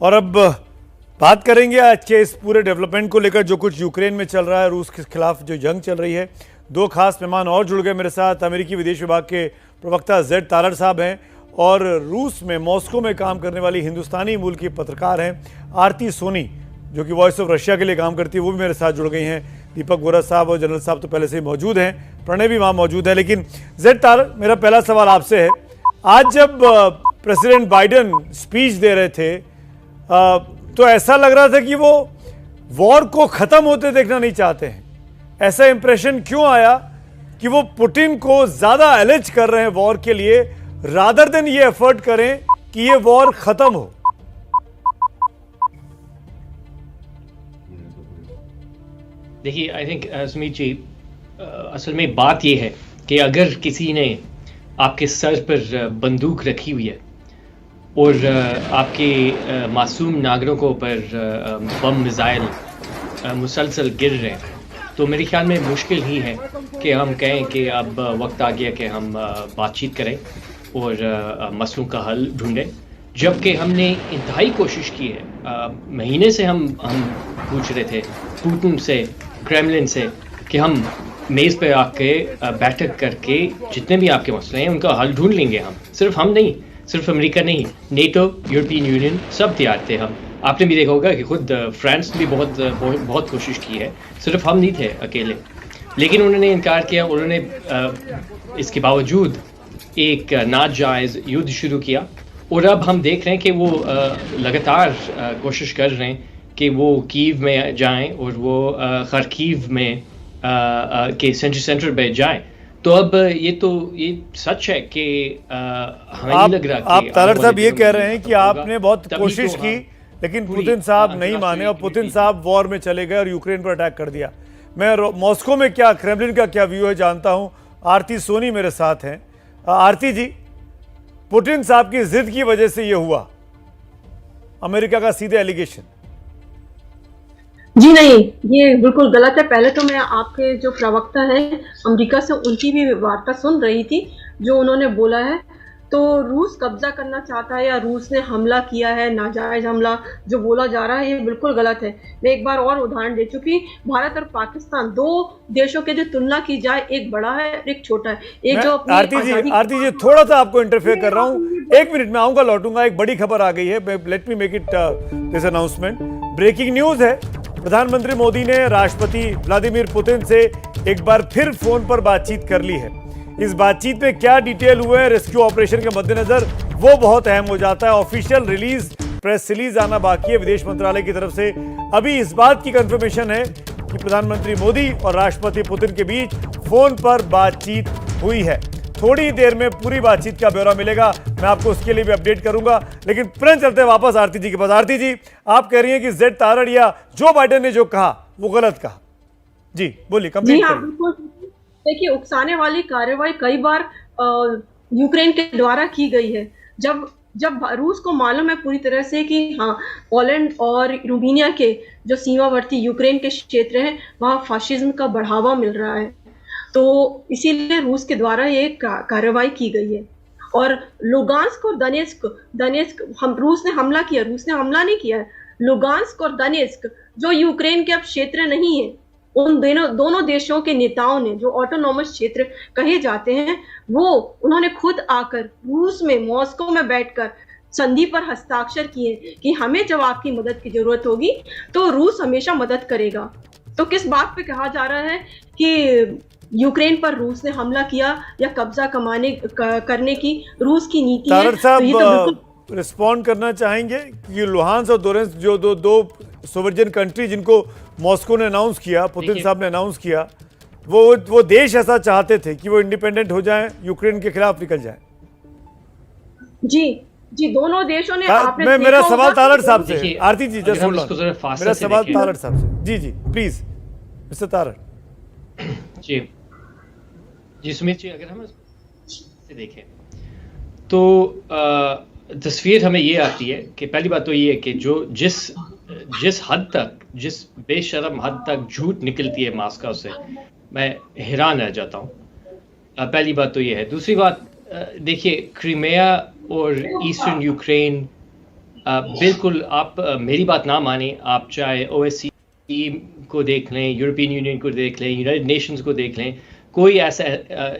और अब बात करेंगे आज के इस पूरे डेवलपमेंट को लेकर, जो कुछ यूक्रेन में चल रहा है, रूस के खिलाफ जो जंग चल रही है। दो खास मेहमान और जुड़ गए मेरे साथ। अमेरिकी विदेश विभाग के प्रवक्ता जेड तारड़ साहब हैं और रूस में मॉस्को में काम करने वाली हिंदुस्तानी मूल की पत्रकार हैं आरती सोनी, जो कि वॉइस ऑफ रशिया के लिए काम करती है, वो भी मेरे साथ जुड़ गई हैं। दीपक गोरा साहब और जनरल साहब तो पहले से ही मौजूद हैं, प्रणय भी वहाँ मौजूद है। लेकिन जेड तारड़, मेरा पहला सवाल आपसे है, आज जब प्रेसिडेंट बाइडेन स्पीच दे रहे थे तो ऐसा लग रहा था कि वो वॉर को ख़त्म होते देखना नहीं चाहते हैं। ऐसा इंप्रेशन क्यों आया कि वो पुतिन को ज़्यादा एलिज कर रहे हैं वॉर के लिए, रादर देन ये एफर्ट करें कि ये वॉर ख़त्म हो? देखिए, आई थिंक सुमित जी, असल में बात यह है कि अगर किसी ने आपके सर पर बंदूक रखी हुई है और आपके मासूम नागरिकों पर बम मिसाइल मुसलसल गिर रहे हैं, तो मेरे ख्याल में मुश्किल ही है कि हम कहें कि अब वक्त आ गया कि हम बातचीत करें और मसलों का हल ढूंढें, जबकि हमने इंतहाई कोशिश की है। महीने से हम पूछ रहे थे पुतिन से, क्रेमलिन से, कि हम मेज़ पे आके बैठक करके जितने भी आपके मसले हैं उनका हल ढूंढ लेंगे। हम सिर्फ हम नहीं, सिर्फ अमेरिका नहीं, नेटो, यूरोपियन यूनियन सब तैयार थे। हम, आपने भी देखा होगा कि खुद फ्रांस ने भी बहुत कोशिश की है, सिर्फ हम नहीं थे अकेले। लेकिन उन्होंने इनकार किया। उन्होंने इसके बावजूद एक नाजायज़ युद्ध शुरू किया और अब हम देख रहे हैं कि वो लगातार कोशिश कर रहे हैं कि वो कीव में जाएं और वो खार्किव में के सेंटर पे जाएं। तो अब ये सच है कि हमें नहीं लग रहा कि आप तारड़ साहब ये कह रहे हैं कि आपने बहुत कोशिश की, लेकिन पुतिन साहब नहीं माने और पुतिन साहब वॉर में चले गए और यूक्रेन पर अटैक कर दिया। मैं मॉस्को में क्या, क्रेमलिन का क्या व्यू है जानता हूं। आरती सोनी मेरे साथ हैं। आरती जी, पुतिन साहब की जिद की वजह से ये हुआ, अमेरिका का सीधे एलिगेशन? जी नहीं, ये बिल्कुल गलत है। पहले तो मैं आपके जो प्रवक्ता है अमेरिका से, उनकी भी वार्ता सुन रही थी, जो उन्होंने बोला है तो रूस कब्जा करना चाहता है या रूस ने हमला किया है, नाजायज हमला जो बोला जा रहा है, ये बिल्कुल गलत है। मैं एक बार और उदाहरण दे चुकी, भारत और पाकिस्तान दो देशों के जो तुलना की जाए, एक बड़ा है एक छोटा है। एक जो आरती जी थोड़ा सा आपको इंटरफेयर कर रहा हूँ, एक मिनट में आऊंगा, लौटूंगा। एक बड़ी खबर आ गई है, let me make it this announcement. Breaking news है, प्रधानमंत्री मोदी ने राष्ट्रपति व्लादिमीर पुतिन से एक बार फिर फोन पर बातचीत कर ली है। इस बातचीत में क्या डिटेल हुए हैं रेस्क्यू ऑपरेशन के मद्देनजर, वो बहुत अहम हो जाता है। ऑफिशियल रिलीज, प्रेस रिलीज आना बाकी है विदेश मंत्रालय की तरफ से। अभी इस बात की कंफर्मेशन है कि प्रधानमंत्री मोदी और राष्ट्रपति पुतिन के बीच फोन पर बातचीत हुई है। थोड़ी देर में पूरी बातचीत का ब्यौरा मिलेगा, मैं आपको उसके लिए भी अपडेट करूंगा। लेकिन तुरंत चलते हैं वापस आरती जी के पास। आरती जी, आप कह रही हैं कि जेड तारड़ या जो बाइडेन ने जो कहा वो गलत कहा। जी बोलिए, कंप्लीट करिए। देखिए, उकसाने वाली कार्रवाई कई बार यूक्रेन के द्वारा की गई है। जब रूस को मालूम है पूरी तरह से कि हाँ, पोलैंड और रोमानिया के जो सीमावर्ती यूक्रेन के क्षेत्र हैं, वहाँ फाशिज्म का बढ़ावा मिल रहा है, तो इसीलिए रूस के द्वारा ये कार्रवाई की गई है। और लुगांस्क और दनेस्क रूस ने हमला किया, रूस ने हमला नहीं किया है। लुगांस्क और दनेस्क जो यूक्रेन के अब क्षेत्र नहीं है, उन दोनों देशों के नेताओं ने, जो ऑटोनॉमस क्षेत्र कहे जाते हैं, वो उन्होंने खुद आकर रूस में, मॉस्को में बैठकर संधि पर हस्ताक्षर किए कि हमें जब आपकी मदद की जरूरत होगी तो रूस हमेशा मदद करेगा। तो किस बात पे कहा जा रहा है कि यूक्रेन पर रूस ने हमला किया या कब्जा करने की रूस की नीति है? तो रिस्पॉन्ड करना चाहेंगे कि लुहांस्क और दोनेत्स्क जो दो सोवियत कंट्री जिनको मॉस्को ने अनाउंस किया, पुतिन साहब ने अनाउंस किया, वो देश ऐसा चाहते थे कि वो इंडिपेंडेंट हो जाएं, यूक्रेन के खिलाफ निकल जाएं? जी, दोनों देशों ने मेरा सवाल तारड़ साहब से। आरती जी जस्ट होल्ड ऑन, मेरा सवाल तारड़ साहब से। जी प्लीज मिस्टर तारड़। जी सुमित जी, अगर हम इसे देखें तो तस्वीर हमें ये आती है कि पहली बात तो ये है कि जिस हद तक, जिस बेशर्म हद तक झूठ निकलती है मॉस्को से, मैं हैरान रह जाता हूँ। पहली बात तो ये है। दूसरी बात, देखिए, क्रीमिया और ईस्टर्न यूक्रेन बिल्कुल आप मेरी बात ना माने, आप चाहे ओएससी को देख लें, यूरोपियन यूनियन को देख लें, यूनाइटेड नेशंस को देख लें, कोई ऐसा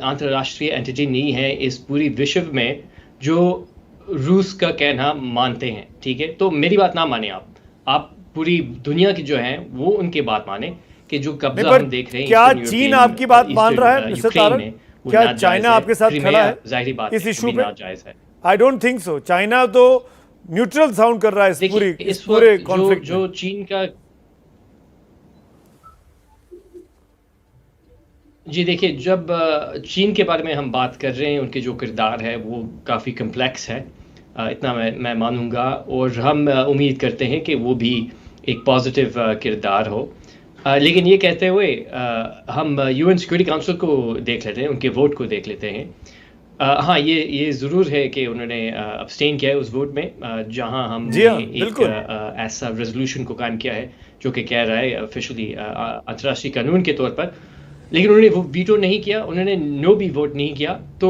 अंतर्राष्ट्रीय एंटिटी नहीं है इस पूरी विश्व में जो रूस का कहना मानते हैं, ठीक है? तो मेरी बात ना माने आप पूरी दुनिया की जो है वो उनकी बात माने कि जो नहीं, कब्जा पर हम देख रहे हैं क्या ईस्टर्न चीन यूरोपियन आपकी बात मान रहा है मिस्टर यूक्रेन तारड़? में, वो क्या नाजायज चाइना है। आपके साथ खड़ा क्रीमिया है जाहिर बात इस है इशू वो भी पे? नाजायज है। I don't think so. China तो न्यूट्रल साउंड कर रहा है इस देखिए इस इस पूरे वक्त कॉन्फ्लिक्ट जो में। चीन का जी देखिए, जब चीन के बारे में हम बात कर रहे हैं, उनके जो किरदार है वो काफ़ी कम्प्लेक्स है, इतना मैं मानूँगा, और हम उम्मीद करते हैं कि वो भी एक पॉजिटिव किरदार हो। लेकिन ये कहते हुए हम यूएन सिक्योरिटी काउंसिल को देख लेते हैं, उनके वोट को देख लेते हैं। हाँ, ये ज़रूर है कि उन्होंने अब्सटेन किया है उस वोट में, जहाँ जी हाँ, हमने एक बिल्कुल। ऐसा रेज़ोल्यूशन को कायम किया है जो कि कह रहा है ऑफ़िशियली अंतर्राष्ट्रीय कानून के तौर पर, लेकिन उन्होंने वो वीटो नहीं किया, उन्होंने नो भी वोट नहीं किया। तो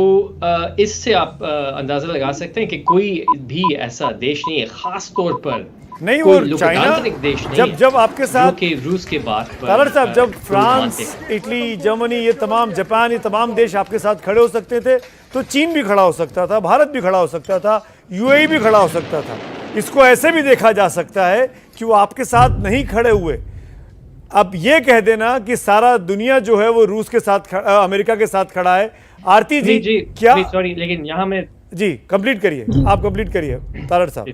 इससे आप अंदाज़ा लगा सकते हैं कि कोई भी ऐसा देश नहीं है, ख़ास तौर पर नहीं, कोई वो चाइना लोकतांत्रिक देश नहीं जब है जब आपके जो साथ कि रूस के बात पर तारड़ साहब, जब वोट फ्रांस, मानते हैं। इटली, जर्मनी, ये तमाम, जापान, ये तमाम देश आपके साथ खड़े हो सकते थे, तो चीन भी खड़ा हो सकता था, भारत भी खड़ा हो सकता था, यूएई भी खड़ा हो सकता था। इसको ऐसे भी देखा जा सकता है कि वो आपके साथ नहीं खड़े हुए। अब ये कह देना कि सारा दुनिया जो है वो रूस के साथ अमेरिका के साथ खड़ा है। आरती जी, जी क्या? सॉरी, लेकिन यहाँ में जी कंप्लीट करिए, आप कंप्लीट करिए तारड़ साहब।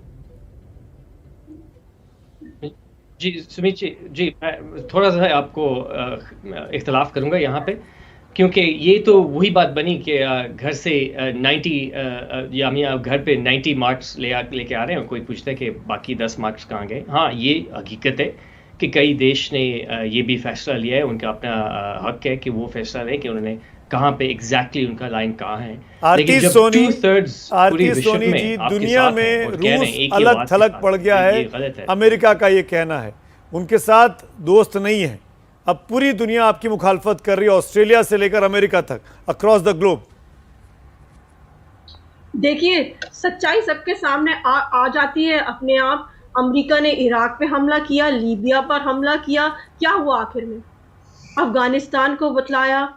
जी सुमित जी, मैं थोड़ा सा आपको इख्तलाफ करूंगा यहाँ पे, क्योंकि ये तो वही बात बनी कि घर से 90 या हम यहाँ घर पे 90 मार्क्स लेके आ रहे हैं, और कोई पूछता है कि बाकी 10 मार्क्स कहाँ गए। हाँ, ये हकीकत है कि कई देश ने ये भी फैसला लिया है, उनका अपना हक है कि वो फैसला लें कि उन्होंने कहाँ पे एग्जैक्टली उनका लाइन कहाँ है। आरती जब सोनी, 2/3 पूरी विश्व सोनी में जी, आपके दुनिया साथ हैं में और कह रहे हैं रूस एक ही अलग आवाज़ के थलग साथ, पड़ गया ये है, गलत है। अमेरिका का ये कहना है। उनके साथ दोस्त नहीं है। अब पूरी दुनिया आपकी मुखालफत कर रही है, ऑस्ट्रेलिया से लेकर अमेरिका तक, अक्रॉस द ग्लोब। देखिए, सच्चाई सबके सामने आ जाती है अपने आप। अमेरिका ने इराक पे हमला किया, लीबिया पर हमला किया, क्या हुआ आखिर में? अफगानिस्तान को बतलाया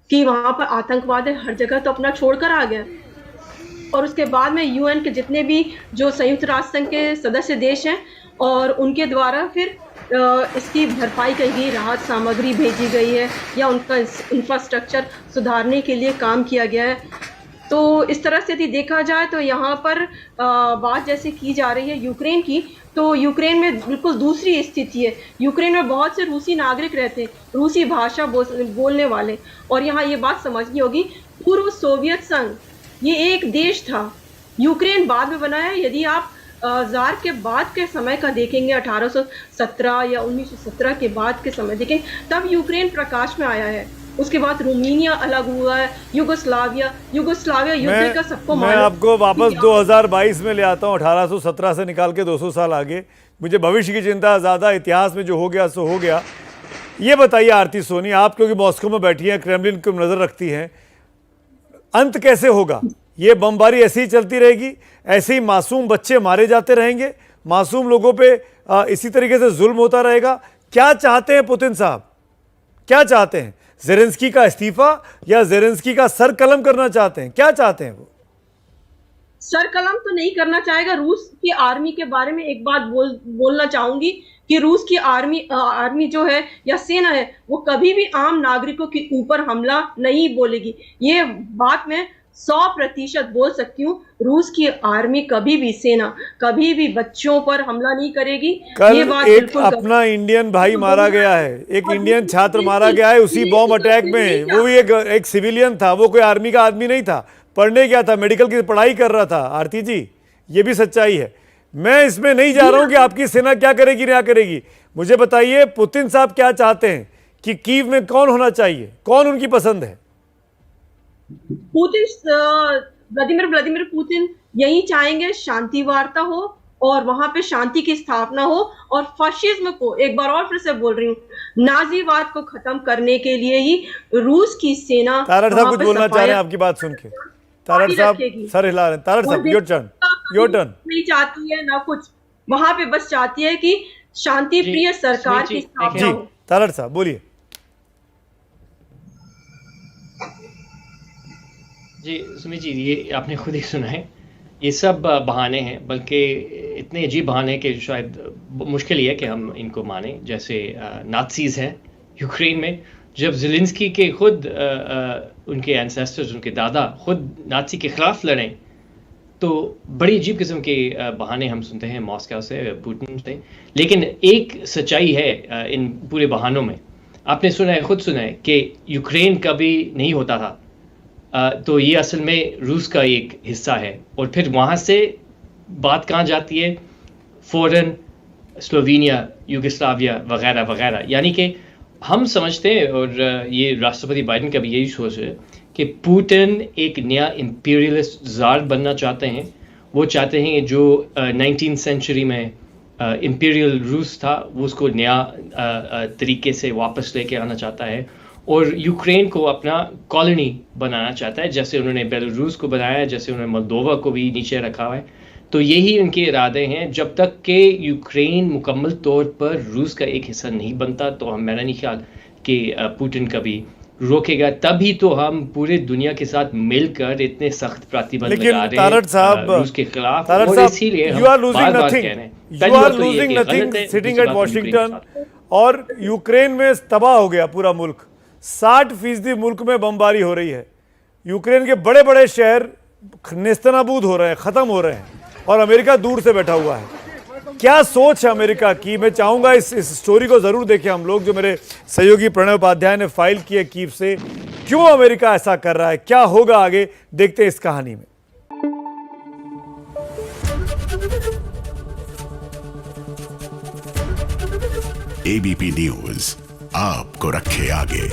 कि वहां पर आतंकवाद है, हर जगह तो अपना छोड़कर आ गया। और उसके बाद में यूएन के जितने भी जो संयुक्त राष्ट्र संघ के सदस्य देश हैं, और उनके द्वारा फिर इसकी भरपाई की गई, राहत सामग्री भेजी गई है, या उनका इंफ्रास्ट्रक्चर सुधारने के लिए काम किया गया है। तो इस तरह से यदि देखा जाए तो यहाँ पर बात जैसे की जा रही है यूक्रेन की, तो यूक्रेन में बिल्कुल दूसरी स्थिति है। यूक्रेन में बहुत से रूसी नागरिक रहते हैं, रूसी भाषा बोलने वाले, और यहाँ ये बात समझनी होगी, पूर्व सोवियत संघ ये एक देश था। यूक्रेन बाद में बनाया। यदि आप जार के बाद के समय का देखेंगे, 1817 या 1917 के बाद के समय देखें, तब यूक्रेन प्रकाश में आया है। उसके बाद रोमानिया अलग हुआ है, युगोस्लाविया युद्ध का सबको मैं आपको वापस 2022 में ले आता हूँ, 1817 से निकाल के 200 साल आगे। मुझे भविष्य की चिंता ज़्यादा, इतिहास में जो हो गया सो हो गया। ये बताइए आरती सोनी, आप क्योंकि मॉस्को में बैठी हैं, क्रेमलिन को नज़र रखती हैं, अंत कैसे होगा? ये बमबारी ऐसे ही चलती रहेगी? ऐसे ही मासूम बच्चे मारे जाते रहेंगे? मासूम लोगों पे इसी तरीके से जुल्म होता रहेगा? क्या चाहते हैं पुतिन साहब? क्या चाहते हैं? ज़ेलेंस्की का इस्तीफा या ज़ेलेंस्की का सर कलम करना चाहते हैं? क्या चाहते हैं वो? सर कलम तो नहीं करना चाहेगा। रूस की आर्मी के बारे में एक बात बोलना चाहूंगी कि रूस की आर्मी जो है या सेना है, वो कभी भी आम नागरिकों के ऊपर हमला नहीं बोलेगी। ये बात मैं 100% बोल सकती हूँ। रूस की आर्मी कभी भी, सेना कभी भी बच्चों पर हमला नहीं करेगी। कल ये बात एक बिल्कुल अपना इंडियन भाई मारा गया है, एक इंडियन छात्र मारा गया है उसी बॉम्ब अटैक में। वो भी एक सिविलियन था, वो कोई आर्मी का आदमी नहीं था, पढ़ने गया था, मेडिकल की पढ़ाई कर रहा था। आरती जी, ये भी सच्चाई है। मैं इसमें नहीं जा रहा हूं कि आपकी सेना क्या करेगी क्या करेगी। मुझे बताइए पुतिन साहब क्या चाहते हैं कि कीव में कौन होना चाहिए, कौन उनकी पसंद है? व्लादिमीर पुतिन यही चाहेंगे शांति वार्ता हो और वहां पे शांति की स्थापना हो, और फाशिज्म को, एक बार और फिर से बोल रही हूँ, नाजीवाद को खत्म करने के लिए ही रूस की सेना। तारड़ साहब कुछ बोलना चाह रहे हैं आपकी बात सुन के? तारड़ साहब सर हिला रहे हैं। तारड़ साहब, योर टर्न। नहीं चाहती है ना कुछ। वहां पे बस चाहती है कि शांति प्रिय सरकार की स्थापना जी हो। तारड़ साहब बोलिए। जी सुमित जी, ये आपने खुद ही सुना है, ये सब बहाने हैं, बल्कि इतने अजीब बहाने हैं कि शायद मुश्किल ही है कि हम इनको माने। जैसे नाज़ीज़ हैं यूक्रेन में, जब ज़ेलेंस्की के खुद उनके एंसेस्टर्स, उनके दादा खुद नाज़ी के ख़िलाफ़ लड़े, तो बड़ी अजीब किस्म के बहाने हम सुनते हैं मॉस्को से, पुतिन से। लेकिन एक सच्चाई है इन पूरे बहानों में। आपने सुना है, खुद सुना है कि यूक्रेन कभी नहीं होता था, तो ये असल में रूस का एक हिस्सा है। और फिर वहाँ से बात कहाँ जाती है? फ़ौरन स्लोवेनिया, यूगोस्लाविया वगैरह वगैरह। यानी कि हम समझते हैं, और ये राष्ट्रपति बाइडेन का भी यही सोच है, कि पुतिन एक नया इंपीरियलिस्ट ज़ार बनना चाहते हैं। वो चाहते हैं जो 19th सेंचुरी में इंपीरियल रूस था, वो उसको नया तरीके से वापस लेके आना चाहता है, और यूक्रेन को अपना कॉलोनी बनाना चाहता है, जैसे उन्होंने बेलारूस को बनाया है, जैसे उन्होंने मोल्दोवा को भी नीचे रखा हुआ है। तो यही उनके इरादे हैं। जब तक कि यूक्रेन मुकम्मल तौर पर रूस का एक हिस्सा नहीं बनता, तो मेरा नहीं ख्याल कि पुतिन कभी रोकेगा। तभी तो हम पूरे दुनिया के साथ मिलकर इतने सख्त प्रतिबंध लगा रहे हैं रूस के खिलाफ। और इसीलिए हम बार-बार कह रहे हैं, you are losing nothing sitting at Washington. और यूक्रेन में तबाह हो गया पूरा मुल्क, 60% मुल्क में बमबारी हो रही है। यूक्रेन के बड़े बड़े शहर नेस्तनाबूद हो रहे हैं, ख़त्म हो रहे हैं, और अमेरिका दूर से बैठा हुआ है। क्या सोच है अमेरिका की? मैं चाहूँगा इस स्टोरी को ज़रूर देखें हम लोग, जो मेरे सहयोगी प्रणय उपाध्याय ने फाइल की है कीव से। क्यों अमेरिका ऐसा कर रहा है, क्या होगा आगे, देखते हैं इस कहानी में। एबीपी न्यूज़ आपको रखे आगे।